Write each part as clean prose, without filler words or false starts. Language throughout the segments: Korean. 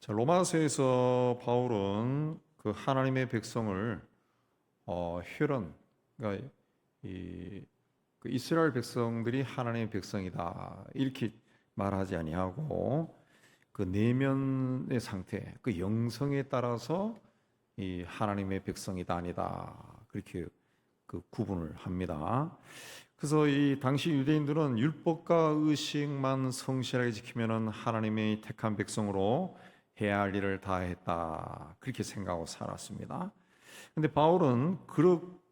자, 로마서에서 바울은 그 하나님의 백성을 혈연, 그러니까 그 이스라엘 백성들이 하나님의 백성이다 이렇게 말하지 아니하고 그 내면의 상태, 그 영성에 따라서 이 하나님의 백성이다 아니다 그렇게 그 구분을 합니다. 그래서 이 당시 유대인들은 율법과 의식만 성실하게 지키면은 하나님의 택한 백성으로 해야 할 일을 다 했다 그렇게 생각하고 살았습니다. 근데 바울은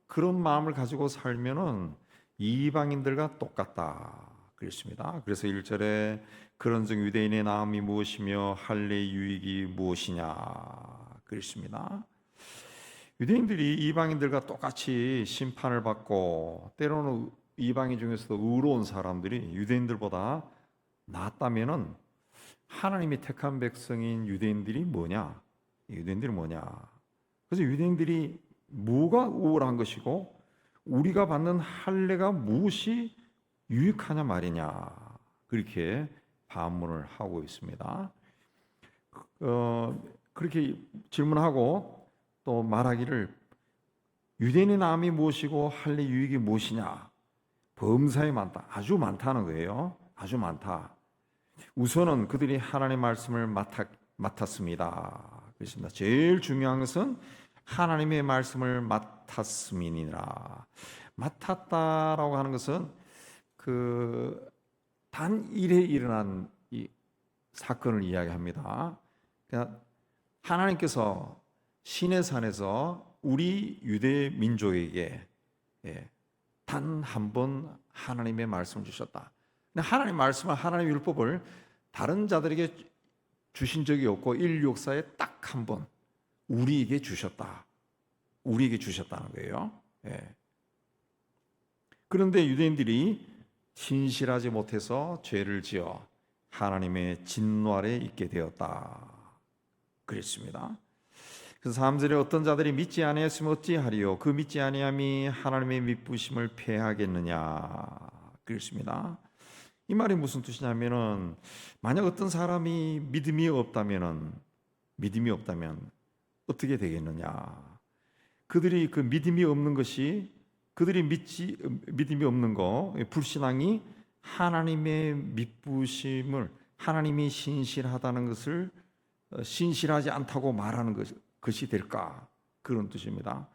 그런 마음을 가지고 살면은 이방인들과 똑같다 그랬습니다. 그래서 1절에 그런즉 유대인의 나음이 무엇이며 할례의 유익이 무엇이냐 그랬습니다. 유대인들이 이방인들과 똑같이 심판을 받고 때로는 이방인 중에서도 의로운 사람들이 유대인들보다 낫다면은 하나님이 택한 백성인 유대인들이 뭐냐? 유대인들이 뭐냐? 그래서 유대인들이 뭐가 우월한 것이고 우리가 받는 할례가 무엇이 유익하냐 말이냐? 그렇게 반문을 하고 있습니다. 그렇게 질문하고 또 말하기를 유대인의 남이 무엇이고 할례 유익이 무엇이냐? 범사에 많다. 아주 많다는 거예요. 아주 많다. 우선은 그들이 하나님의 말씀을 맡았습니다. 그렇습니다. 제일 중요한 것은 하나님의 말씀을 맡았음이니라. 맡았다라고 하는 것은 그 단일에 일어난 이 사건을 이야기합니다. 그러니까 하나님께서 시내산에서 우리 유대 민족에게 단 한 번 하나님의 말씀을 주셨다. 하나님 말씀을 하나님 율법을 다른 자들에게 주신 적이 없고 인류 역사에 딱 한 번 우리에게 주셨다. 우리에게 주셨다는 거예요. 그런데 유대인들이 신실하지 못해서 죄를 지어 하나님의 진노아래 있게 되었다. 그랬습니다. 그래서 3절에 어떤 자들이 믿지 아니하였으면 어찌하리요 그 믿지 아니함이 하나님의 믿부심을 패하겠느냐 그랬습니다. 이 말이 무슨 뜻이냐면은 만약 어떤 사람이 믿음이 없다면 어떻게 되겠느냐? 그들이 그 믿음이 없는 것이 믿음이 없는 거 불신앙이 하나님의 믿부심을 하나님이 신실하다는 것을 신실하지 않다고 말하는 것이 될까? 그런 뜻입니다.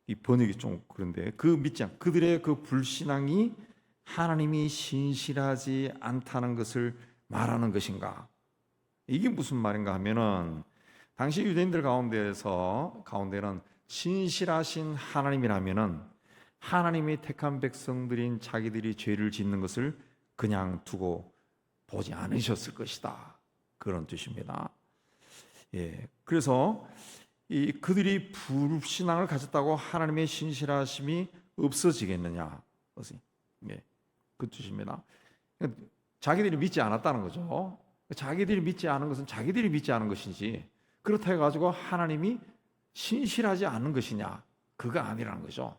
이 번역이 좀 그런데 그들의 그 불신앙이 하나님이 신실하지 않다는 것을 말하는 것인가? 이게 무슨 말인가 하면은 당시 유대인들 가운데는 신실하신 하나님이라면은 하나님이 택한 백성들인 자기들이 죄를 짓는 것을 그냥 두고 보지 않으셨을 것이다. 그런 뜻입니다. 그래서 그들이 불신앙을 가졌다고 하나님의 신실하심이 없어지겠느냐? 그 뜻입니다. 자기들이 믿지 않았다는 거죠. 자기들이 믿지 않은 것은 자기들이 믿지 않은 것이지 그렇다 해가지고 하나님이 신실하지 않은 것이냐? 그거 아니라는 거죠.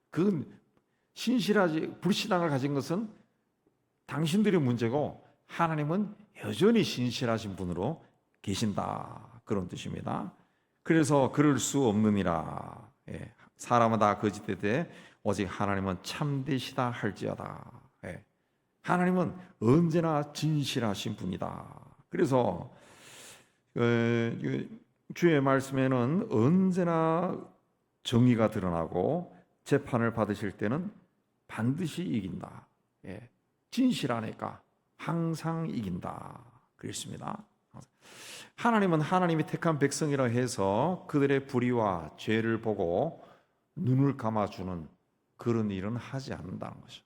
그건 불신앙을 가진 것은 당신들의 문제고 하나님은 여전히 신실하신 분으로 계신다. 그런 뜻입니다. 그래서 그럴 수 없느니라. 사람은 다 거짓되되 오직 하나님은 참되시다 할지어다. 하나님은 언제나 진실하신 분이다. 그래서 주의 말씀에는 언제나 정의가 드러나고 재판을 받으실 때는 반드시 이긴다. 진실하니까 항상 이긴다. 그랬습니다. 하나님은 하나님이 택한 백성이라 해서 그들의 불의와 죄를 보고 눈을 감아주는 그런 일은 하지 않는다는 거죠.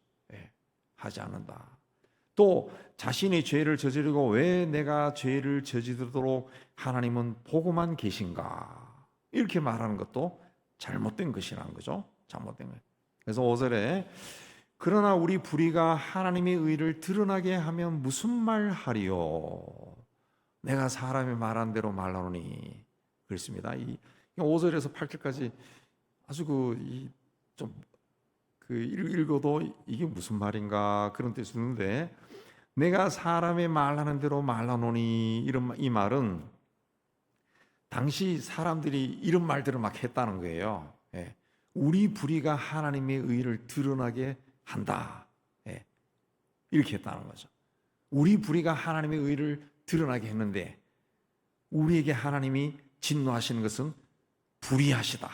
하지 않는다. 또 자신이 죄를 저지르고 왜 내가 죄를 저지르도록 하나님은 보고만 계신가 이렇게 말하는 것도 잘못된 것이라는 거죠. 잘못된 것. 그래서 5절에 그러나 우리 불의가 하나님의 의를 드러나게 하면 무슨 말 하리요? 내가 사람이 말한 대로 말하노니 그렇습니다. 이 5절에서 8절까지 아주 좀 읽어도 이게 무슨 말인가 그런 뜻이 드는데 내가 사람의 말하는 대로 말하노니 이 말은 당시 사람들이 이런 말들을 막 했다는 거예요. 예. 우리 불의가 하나님의 의를 드러나게 한다. 예. 이렇게 했다는 거죠. 우리 불의가 하나님의 의를 드러나게 했는데 우리에게 하나님이 진노하시는 것은 불의하시다.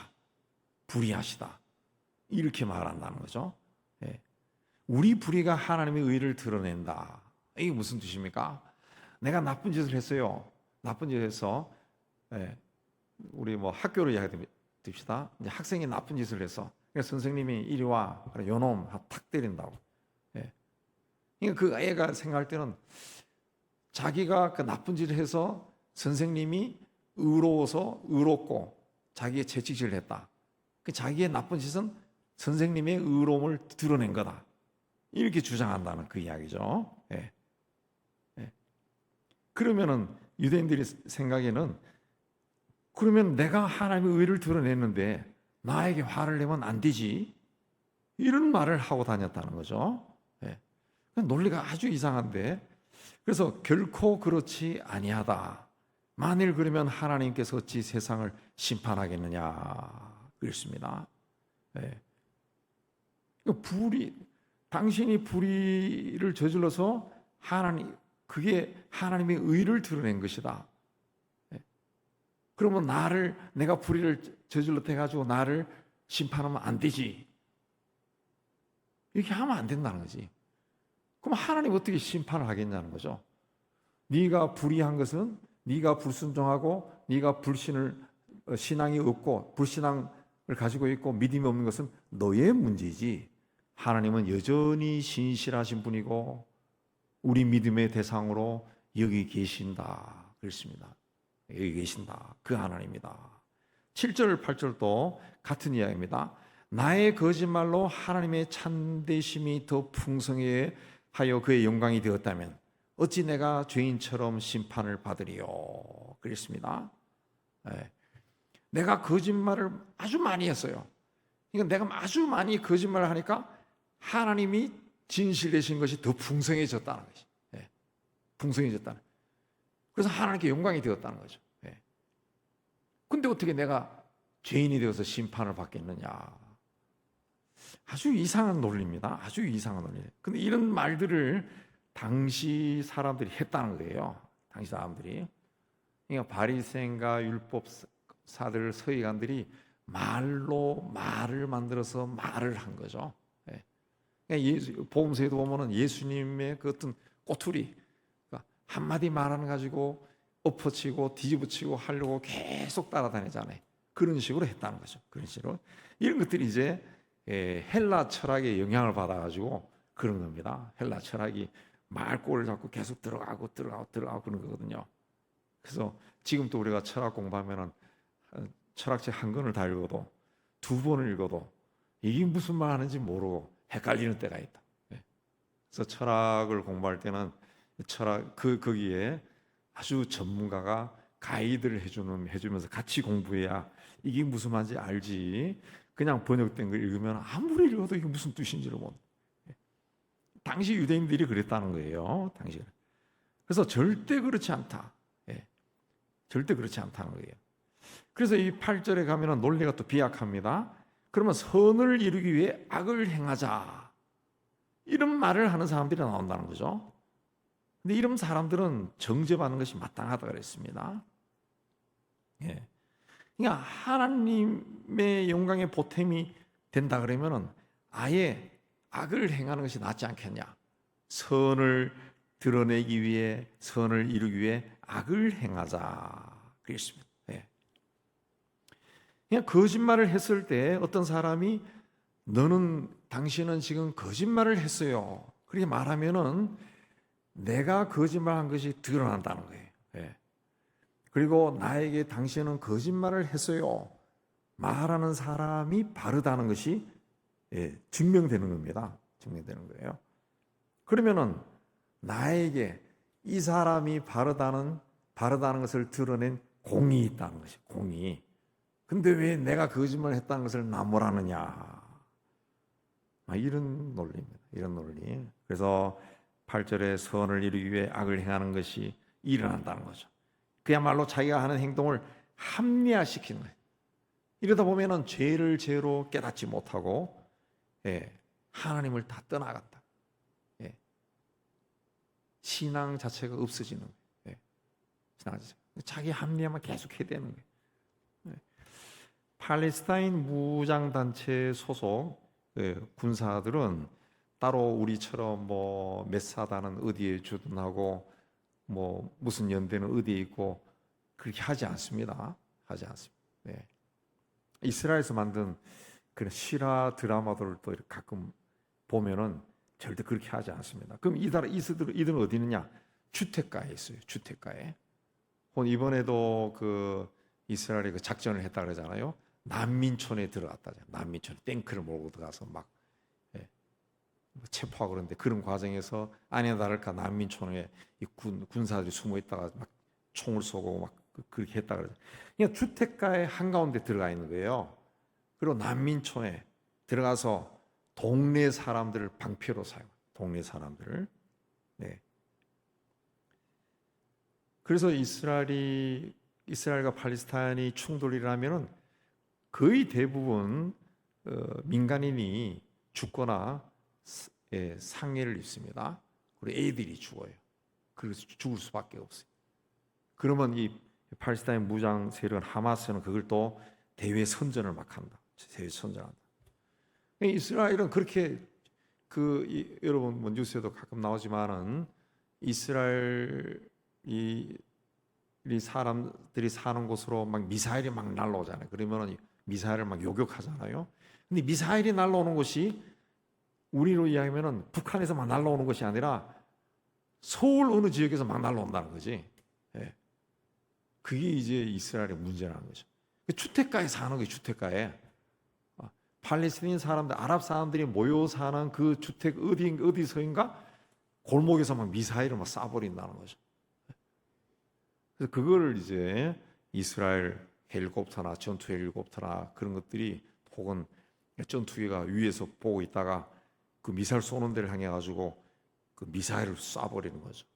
불의하시다. 이렇게 말한다는 거죠. 예. 우리 불의가 하나님의 의를 드러낸다. 이게 무슨 뜻입니까? 내가 나쁜 짓을 했어요. 나쁜 짓을 해서 우리 뭐 학교를 이야기합시다. 이제 학생이 나쁜 짓을 해서 그러니까 선생님이 이리 와, 요놈 탁 때린다고. 그러니까 그 애가 생각할 때는 자기가 그 나쁜 짓을 해서 선생님이 의롭고 자기의 채찍질을 했다. 그 자기의 나쁜 짓은 선생님의 의로움을 드러낸 거다. 이렇게 주장한다는 그 이야기죠. 그러면은 유대인들이 생각에는 그러면 내가 하나님의 의를 드러냈는데 나에게 화를 내면 안 되지. 이런 말을 하고 다녔다는 거죠. 논리가 아주 이상한데 그래서 결코 그렇지 아니하다. 만일 그러면 하나님께서 어찌 세상을 심판하겠느냐 그랬습니다. 당신이 불의를 저질러서 그게 하나님의 의를 드러낸 것이다. 그러면 내가 불의를 저질렀다 해가지고 나를 심판하면 안 되지. 이렇게 하면 안 된다는 거지. 그럼 하나님 어떻게 심판을 하겠냐는 거죠. 네가 불의한 것은 네가 불순종하고 네가 신앙이 없고 불신앙을 가지고 있고 믿음이 없는 것은 너의 문제지. 하나님은 여전히 신실하신 분이고 우리 믿음의 대상으로 여기 계신다. 그렇습니다. 여기 계신다. 그 하나님이다. 7절, 8절도 같은 이야기입니다. 나의 거짓말로 하나님의 참되심이 더 풍성해 하여 그의 영광이 되었다면 어찌 내가 죄인처럼 심판을 받으리요. 그랬습니다. 내가 거짓말을 아주 많이 했어요. 그러니까 내가 아주 많이 거짓말을 하니까 하나님이 진실되신 것이 더 풍성해졌다는 것이. 풍성해졌다는. 그래서 하나님께 영광이 되었다는 거죠. 근데 어떻게 내가 죄인이 되어서 심판을 받겠느냐. 아주 이상한 논리입니다. 아주 이상한 논리. 근데 이런 말들을 당시 사람들이 했다는 거예요. 당시 사람들이. 그러니까 바리새인과 율법사들, 서기관들이 말을 만들어서 말을 한 거죠. 그러니까 복음서에도 보면은 예수님의 그 어떤 꼬투리, 그러니까 한마디 말하는 가지고 엎어치고 뒤집어치고 하려고 계속 따라다니잖아요. 그런 식으로 했다는 거죠. 그런 식으로. 이런 것들이 이제 헬라 철학의 영향을 받아가지고 그런 겁니다. 헬라 철학이 말꼬를 잡고 계속 들어가고 그런 거거든요. 그래서 지금 또 우리가 철학 공부하면은 철학책 한 권을 다 읽어도 두 번을 읽어도 이게 무슨 말 하는지 모르고 헷갈리는 때가 있다. 그래서 철학을 공부할 때는 거기에 아주 전문가가 가이드를 해주면서 같이 공부해야 이게 무슨 말인지 알지. 그냥 번역된 걸 읽으면 아무리 읽어도 이게 무슨 뜻인지를 모르. 당시 유대인들이 그랬다는 거예요. 당시. 그래서 절대 그렇지 않다. 절대 그렇지 않다는 거예요. 그래서 이 8절에 가면은 논리가 또 비약합니다. 그러면 선을 이루기 위해 악을 행하자. 이런 말을 하는 사람들이 나온다는 거죠. 근데 이런 사람들은 정죄받는 것이 마땅하다 그랬습니다. 그러니까 하나님의 영광의 보탬이 된다 그러면은 아예 악을 행하는 것이 낫지 않겠냐. 선을 드러내기 위해, 선을 이루기 위해 악을 행하자. 그랬습니다. 그냥 거짓말을 했을 때 어떤 사람이 당신은 지금 거짓말을 했어요. 그렇게 말하면은 내가 거짓말한 것이 드러난다는 거예요. 그리고 나에게 당신은 거짓말을 했어요. 말하는 사람이 바르다는 것이 증명되는 겁니다. 증명되는 거예요. 그러면은 나에게 이 사람이 바르다는 것을 드러낸 공이 있다는 것이 공이. 근데 왜 내가 거짓말을 했다는 것을 나무라느냐. 이런 논리입니다. 이런 논리. 그래서 8절에 선을 이루기 위해 악을 행하는 것이 일어난다는 거죠. 그야말로 자기가 하는 행동을 합리화시키는 거예요. 이러다 보면은 죄를 죄로 깨닫지 못하고 하나님을 다 떠나간다. 신앙 자체가 없어지는 거예요. 신앙 자체. 자기 합리화만 계속 해야 되는 거예요. 팔레스타인 무장단체 소속 군사들은 따로 우리처럼 뭐 메사다는 어디에 주둔하고 뭐 무슨 연대는 어디에 있고 그렇게 하지 않습니다. 하지 않습니다. 이스라엘에서 만든 그런 실화 드라마들도 가끔 보면은 절대 그렇게 하지 않습니다. 그럼 이들은 어디 있느냐? 주택가에 있어요. 주택가에. 이번에도 그 이스라엘이 그 작전을 했다 그러잖아요. 난민촌에 들어갔다잖아요. 난민촌에 탱크를 몰고 들어가서 막 체포하고 그러는데 그런 과정에서 아니나 다를까 난민촌에 이 군사들이 숨어 있다가 막 총을 쏘고 막 그렇게 했다 그러죠. 그냥 주택가의 한가운데 들어가 있는 거예요. 그리고 난민촌에 들어가서 동네 사람들을 방패로 사용. 동네 사람들을. 그래서 이스라엘과 팔레스타인이 충돌이 일어나면은 거의 대부분 민간인이 죽거나 상해를 입습니다. 그리고 애들이 죽어요. 그래서 죽을 수밖에 없어요. 그러면 이 팔레스타인 무장 세력은 하마스는 그걸 또 대외 선전을 막 한다. 대외 선전한다. 이스라엘은 그렇게 여러분 뭐 뉴스에도 가끔 나오지만은 이스라엘 이 사람들이 사는 곳으로 막 미사일이 막 날라오잖아요. 그러면은 미사일을 막 요격하잖아요. 근데 미사일이 날라오는 곳이 우리로 이야기하면은 북한에서 막 날라오는 것이 아니라 서울 어느 지역에서 막 날라온다는 거지. 그게 이제 이스라엘의 문제라는 거죠. 주택가에 사는 거예요. 주택가에. 팔레스타인 사람들, 아랍 사람들이 모여 사는 그 주택 어디서인가 골목에서 막 미사일을 막 쏴버린다는 거죠. 그래서 그거를 이제 이스라엘 헬리콥터나 전투 헬리콥터나 그런 것들이 혹은 전투기가 위에서 보고 있다가 그 미사일 쏘는 데를 향해 가지고 그 미사일을 쏴버리는 거죠.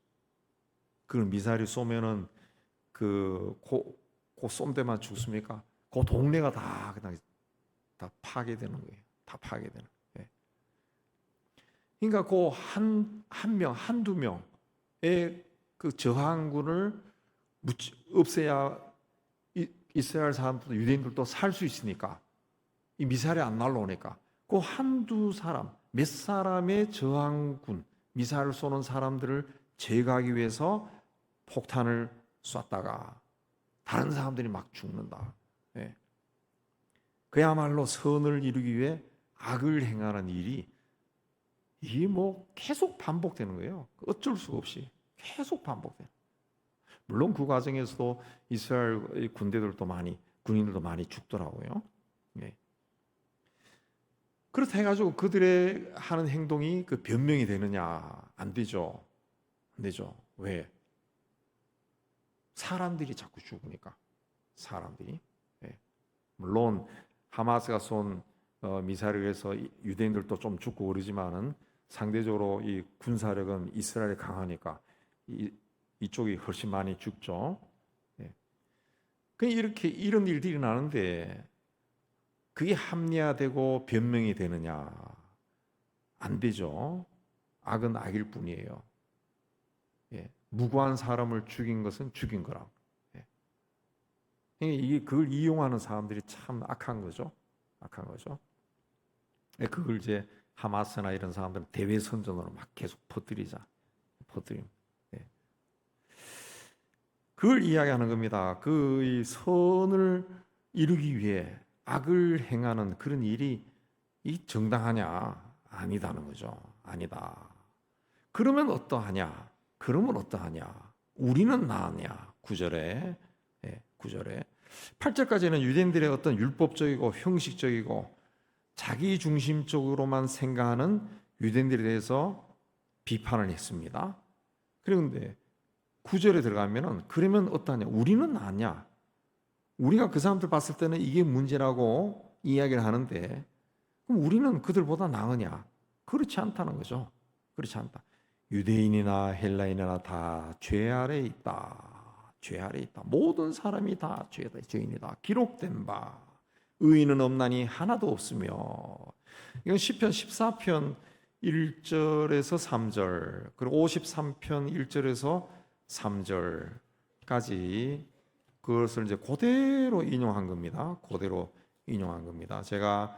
그 미사일이 쏘면은 그 쏜 데만 죽습니까? 그 동네가 다 그냥 다 파괴되는 거예요. 다 파괴되는 거예요. 그러니까 그 한 명, 한두 명의 그 저항군을 없애야 이스라엘 사람들도 유대인들도 살 수 있으니까 이 미사일이 안 날라오니까 그 한두 사람, 몇 사람의 저항군, 미사일을 쏘는 사람들을 제거하기 위해서 폭탄을 쐈다가 다른 사람들이 막 죽는다. 그야말로 선을 이루기 위해 악을 행하는 일이 이게 뭐 계속 반복되는 거예요. 어쩔 수 없이 계속 반복돼요. 물론 그 과정에서도 이스라엘 군인들도 많이 죽더라고요. 그렇다 해가지고 그들의 하는 행동이 그 변명이 되느냐? 안 되죠. 안 되죠. 왜? 사람들이 자꾸 죽으니까. 사람들이. 물론 하마스가 쏜 미사일을 해서 유대인들도 좀 죽고 그러지만은 상대적으로 이 군사력은 이스라엘이 강하니까 이쪽이 훨씬 많이 죽죠. 이렇게 이런 일들이 나는데 그게 합리화되고 변명이 되느냐? 안 되죠. 악은 악일 뿐이에요. 무고한 사람을 죽인 것은 죽인 거라. 이게 그걸 이용하는 사람들이 참 악한 거죠. 악한 거죠. 그걸 이제 하마스나 이런 사람들은 대외 선전으로 막 계속 퍼뜨리자. 퍼뜨림. 그걸 이야기하는 겁니다. 그 선을 이루기 위해 악을 행하는 그런 일이 이 정당하냐? 아니다는 거죠. 아니다. 그러면 어떠하냐? 그러면 어떠하냐? 우리는 나으냐? 9절에 8절까지는 유대인들의 어떤 율법적이고 형식적이고 자기 중심적으로만 생각하는 유대인들에 대해서 비판을 했습니다. 그런데 9절에 들어가면은 그러면 어떠하냐? 우리는 나으냐? 우리가 그 사람들 봤을 때는 이게 문제라고 이야기를 하는데 그럼 우리는 그들보다 나으냐? 그렇지 않다는 거죠. 그렇지 않다. 유대인이나 헬라인이나 다 죄 아래에 있다. 죄 아래 있다. 모든 사람이 다 죄인이다. 기록된 바 의인은 없나니 하나도 없으며. 이건 시편 14편 1절에서 3절 그리고 53편 1절에서 3절까지 그것을 이제 그대로 인용한 겁니다. 그대로 인용한 겁니다. 제가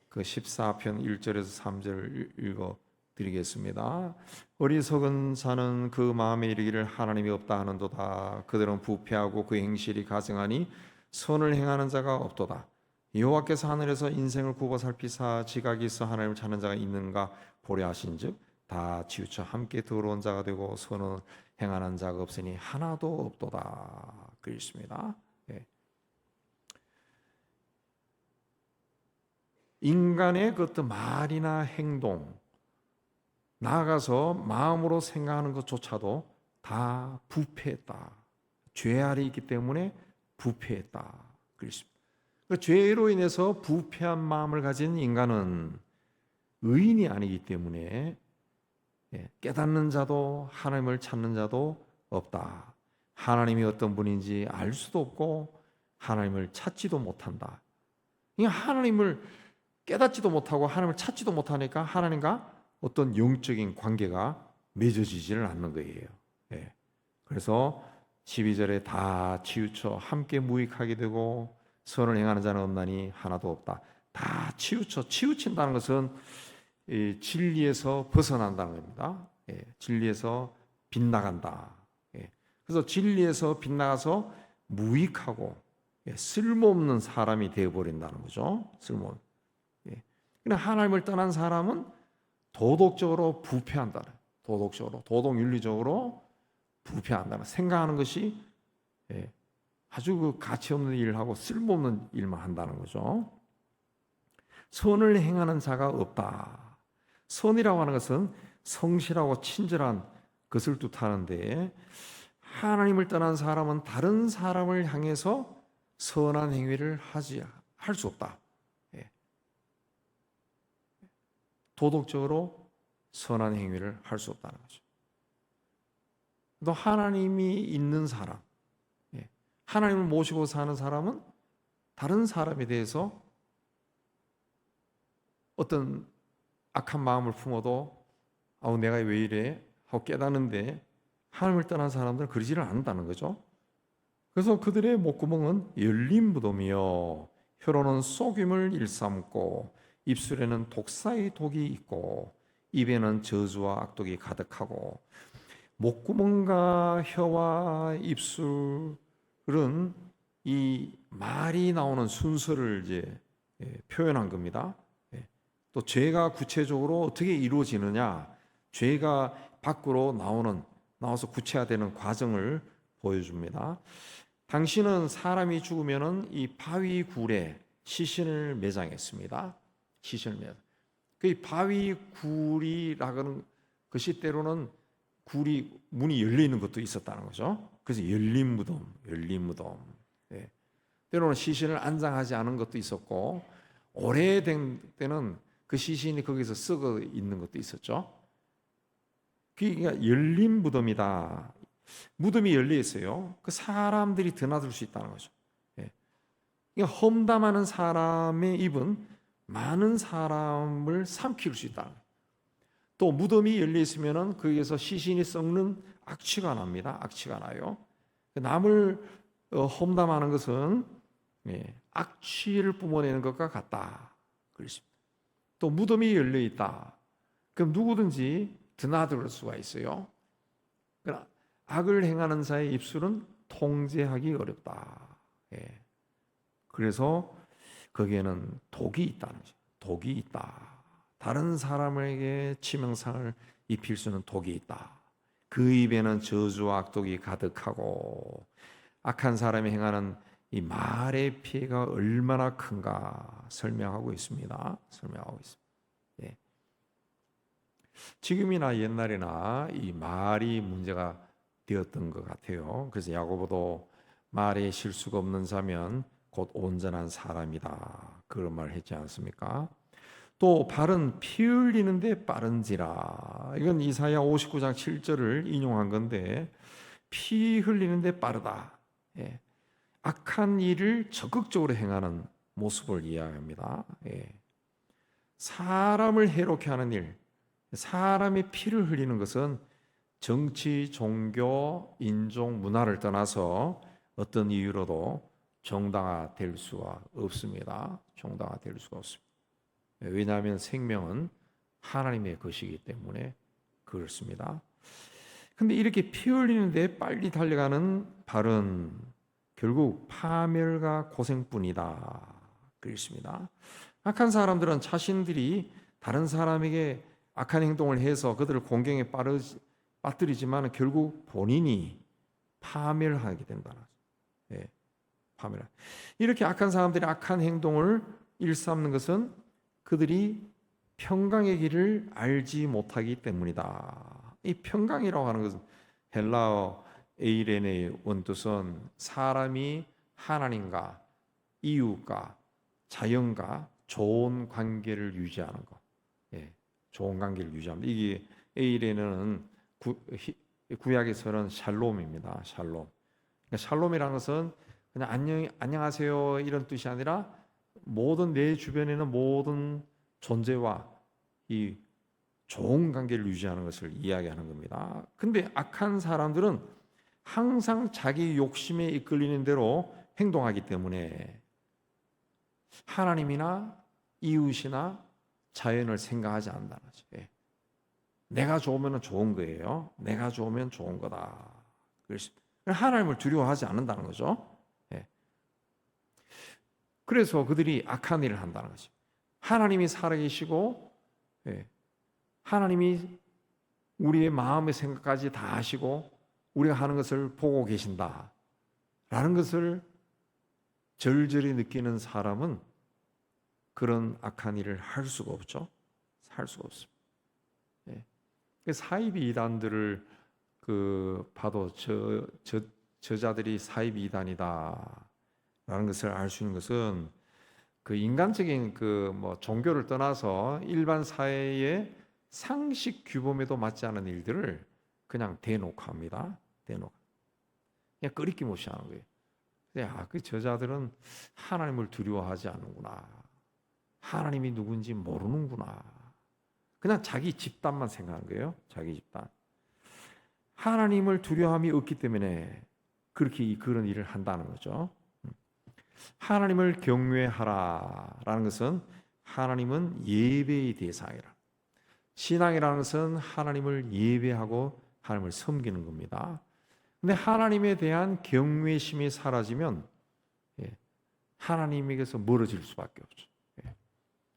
그 14편 1절에서 3절 읽어 드리겠습니다. 어리석은 자는 그 마음에 이르기를 하나님이 없다 하는도다. 그들은 부패하고 그 행실이 가증하니 선을 행하는 자가 없도다. 여호와께서 하늘에서 인생을 굽어 살피사 지각이 있어 하나님을 찾는 자가 있는가 보려 하신즉 다 치우쳐 함께 더러운 자가 되고 선을 행하는 자가 없으니 하나도 없도다. 그렇습니다. 예. 인간의 그 어떤 말이나 행동, 나아가서 마음으로 생각하는 것조차도 다 부패했다. 죄 아래 있기 때문에 부패했다. 그렇습니다. 그 죄로 인해서 부패한 마음을 가진 인간은 의인이 아니기 때문에 깨닫는 자도 하나님을 찾는 자도 없다. 하나님이 어떤 분인지 알 수도 없고 하나님을 찾지도 못한다. 하나님을 깨닫지도 못하고 하나님을 찾지도 못하니까 하나님과 어떤 영적인 관계가 맺어지지를 않는 거예요. 그래서 12절에 다 치우쳐 함께 무익하게 되고 선을 행하는 자는 없나니 하나도 없다. 다 치우친다는 것은 진리에서 벗어난다는 겁니다. 진리에서 빗나간다. 그래서 진리에서 빗나가서 무익하고 쓸모없는 사람이 되어버린다는 거죠. 쓸모없는. 하나님을 떠난 사람은 도덕적으로 부패한다. 도덕윤리적으로 부패한다. 생각하는 것이 아주 그 가치 없는 일을 하고 쓸모없는 일만 한다는 거죠. 선을 행하는 자가 없다. 선이라고 하는 것은 성실하고 친절한 것을 뜻하는데 하나님을 떠난 사람은 다른 사람을 향해서 선한 행위를 할 수 없다. 도덕적으로 선한 행위를 할 수 없다는 거죠. 또 하나님이 있는 사람, 하나님을 모시고 사는 사람은 다른 사람에 대해서 어떤 악한 마음을 품어도 내가 왜 이래 하고 깨닫는데 하나님을 떠난 사람들은 그러지를 않는다는 거죠. 그래서 그들의 목구멍은 열린 무덤이요 혀로는 속임을 일삼고 입술에는 독사의 독이 있고 입에는 저주와 악독이 가득하고. 목구멍과 혀와 입술은 이 말이 나오는 순서를 이제 표현한 겁니다. 또 죄가 구체적으로 어떻게 이루어지느냐, 죄가 밖으로 나와서 구체화되는 과정을 보여줍니다. 당신은 사람이 죽으면은 이 바위 굴에 시신을 매장했습니다. 시신을 매장. 그 바위 굴이라는 것이 때로는 문이 열려 있는 것도 있었다는 거죠. 그래서 열린 무덤. 때로는 시신을 안장하지 않은 것도 있었고 오래된 때는 그 시신이 거기서 썩어 있는 것도 있었죠. 그러니까 열린 무덤이다. 무덤이 열려 있어요. 그 사람들이 드나들 수 있다는 거죠. 그러니까 험담하는 사람의 입은 많은 사람을 삼킬 수 있다는 거예요. 또 무덤이 열려 있으면은 거기에서 시신이 썩는 악취가 납니다. 악취가 나요. 남을 험담하는 것은 악취를 뿜어내는 것과 같다. 그렇습니다. 또 무덤이 열려 있다. 그럼 누구든지 드나들 수가 있어요. 그러나 악을 행하는 자의 입술은 통제하기 어렵다. 그래서 거기에는 독이 있다는 거죠. 독이 있다. 다른 사람에게 치명상을 입힐 수 있는 독이 있다. 그 입에는 저주와 악독이 가득하고 악한 사람이 행하는 이 말의 피해가 얼마나 큰가 설명하고 있습니다. 지금이나 옛날이나 이 말이 문제가 되었던 것 같아요. 그래서 야고보도 말에 실수가 없는 자면 곧 온전한 사람이다. 그런 말을 했지 않습니까? 또 발은 피 흘리는데 빠른지라. 이건 이사야 59장 7절을 인용한 건데 피 흘리는데 빠르다. 예. 악한 일을 적극적으로 행하는 모습을 이야기합니다. 예. 사람을 해롭게 하는 일, 사람의 피를 흘리는 것은 정치, 종교, 인종, 문화를 떠나서 어떤 이유로도 정당화될 수가 없습니다. 정당화될 수가 없습니다. 왜냐하면 생명은 하나님의 것이기 때문에 그렇습니다. 근데 이렇게 피 흘리는데 빨리 달려가는 발은 결국 파멸과 고생뿐이다. 그렇습니다. 악한 사람들은 자신들이 다른 사람에게 악한 행동을 해서 그들을 공경에 빠뜨리지만 결국 본인이 파멸하게 된다는 거죠. 예, 파멸. 이렇게 악한 사람들이 악한 행동을 일삼는 것은 그들이 평강의 길을 알지 못하기 때문이다. 이 평강이라고 하는 것은 헬라어 에이레네의 원뜻은 사람이 하나님과 이웃과 자연과 좋은 관계를 유지하는 것. 예, 좋은 관계를 유지합니다. 이게 에이레는 구약에서는 샬롬입니다. 샬롬. 그러니까 샬롬이라는 것은 그냥 안녕하세요 이런 뜻이 아니라 모든 내 주변에는 모든 존재와 이 좋은 관계를 유지하는 것을 이야기하는 겁니다. 근데 악한 사람들은 항상 자기 욕심에 이끌리는 대로 행동하기 때문에 하나님이나 이웃이나 자연을 생각하지 않는다는 거죠. 예. 내가 좋으면 좋은 거예요. 내가 좋으면 좋은 거다. 그래서 하나님을 두려워하지 않는다는 거죠. 예. 그래서 그들이 악한 일을 한다는 거죠. 하나님이 살아계시고, 예. 하나님이 우리의 마음의 생각까지 다 아시고 우리가 하는 것을 보고 계신다라는 것을 절절히 느끼는 사람은 그런 악한 일을 할 수가 없죠. 할 수가 없습니다. 예. 사이비 이단들을 봐도 저자들이 사이비 이단이다라는 것을 알 수 있는 것은 인간적인 종교를 떠나서 일반 사회의 상식 규범에도 맞지 않은 일들을 그냥 대놓고 합니다. 대놓고. 그냥 끄리낌 없이 하는 거예요. 그 저자들은 하나님을 두려워하지 않는구나. 하나님이 누군지 모르는구나. 그냥 자기 집단만 생각하는 거예요. 자기 집단. 하나님을 두려움이 없기 때문에 그렇게 그런 일을 한다는 거죠. 하나님을 경외하라라는 것은 하나님은 예배의 대상이라. 신앙이라는 것은 하나님을 예배하고 하나님을 섬기는 겁니다. 근데 하나님에 대한 경외심이 사라지면 하나님에게서 멀어질 수밖에 없죠.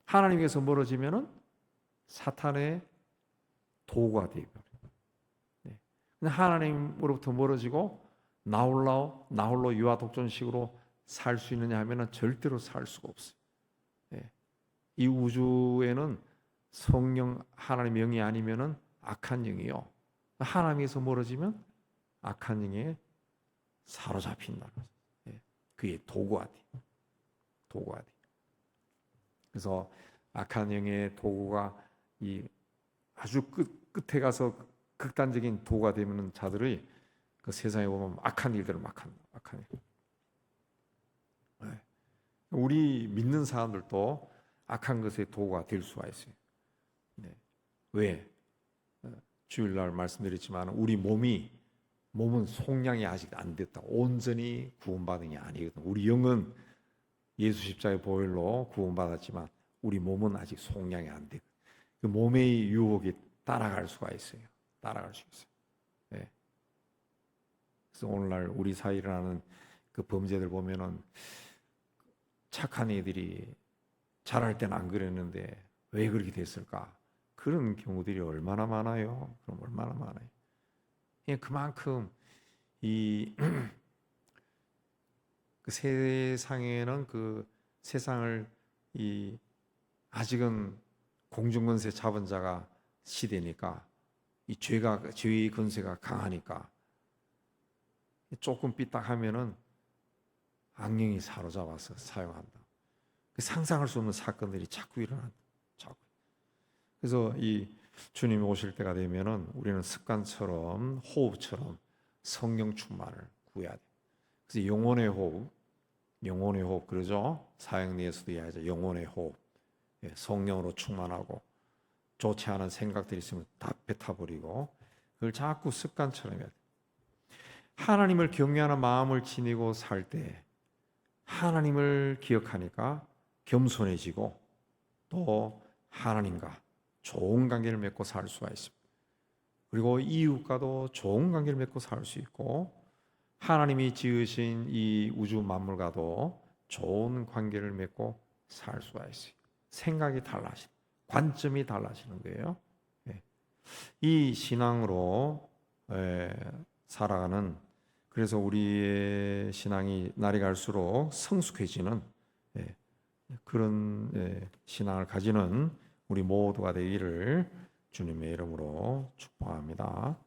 하나님에게서 멀어지면은 사탄의 도구가 되어버려요. 근데 하나님으로부터 멀어지고 나 홀로 유아 독존식으로 살 수 있느냐 하면은 절대로 살 수가 없어요. 이 우주에는 성령 하나님 영이 아니면은 악한 영이요. 하나님에서 멀어지면 악한 영에 사로잡힌다는 거죠. 그게 도구가 돼. 도구가 돼. 그래서 악한 영의 도구가 이 아주 끝에 가서 극단적인 도구가 되는 자들의 그 세상에 보면 악한 일들을 막 합니다. 악한 일. 우리 믿는 사람들도 악한 것의 도구가 될 수가 있어요. 왜? 주일날 말씀드렸지만 우리 몸은 속량이 아직 안 됐다. 온전히 구원받은 게 아니거든. 우리 영은 예수 십자가의 보혈로 구원받았지만 우리 몸은 아직 속량이 안 돼. 그 몸의 유혹이 따라갈 수가 있어요. 따라갈 수 있어요. 네. 그래서 오늘날 우리 사이에 일어나는 그 범죄들 보면은 착한 애들이 잘할 때는 안 그랬는데 왜 그렇게 됐을까? 그런 경우들이 얼마나 많아요. 그럼 얼마나 많아요. 그만큼 그 세상에는 그 세상을 아직은 공중권세 잡은 자가 시대니까 이 죄의 권세가 강하니까 조금 삐딱하면은 악령이 사로잡아서 사용한다. 상상할 수 없는 사건들이 자꾸 일어난다. 자꾸. 그래서 이 주님이 오실 때가 되면은 우리는 습관처럼 호흡처럼 성령 충만을 구해야 돼. 그래서 영혼의 호흡 그러죠. 사형리에서도 이야기하죠. 영혼의 호흡. 성령으로 충만하고 좋지 않은 생각들이 있으면 다 뱉어버리고 그걸 자꾸 습관처럼 해야 돼. 하나님을 경외하는 마음을 지니고 살 때 하나님을 기억하니까 겸손해지고 또 하나님과 좋은 관계를 맺고 살 수가 있습니다. 그리고 이웃과도 좋은 관계를 맺고 살 수 있고 하나님이 지으신 이 우주 만물과도 좋은 관계를 맺고 살 수가 있어요. 생각이 달라지는, 관점이 달라지는 거예요. 이 신앙으로 살아가는, 그래서 우리의 신앙이 날이 갈수록 성숙해지는 그런 신앙을 가지는 우리 모두가 되기를 주님의 이름으로 축복합니다.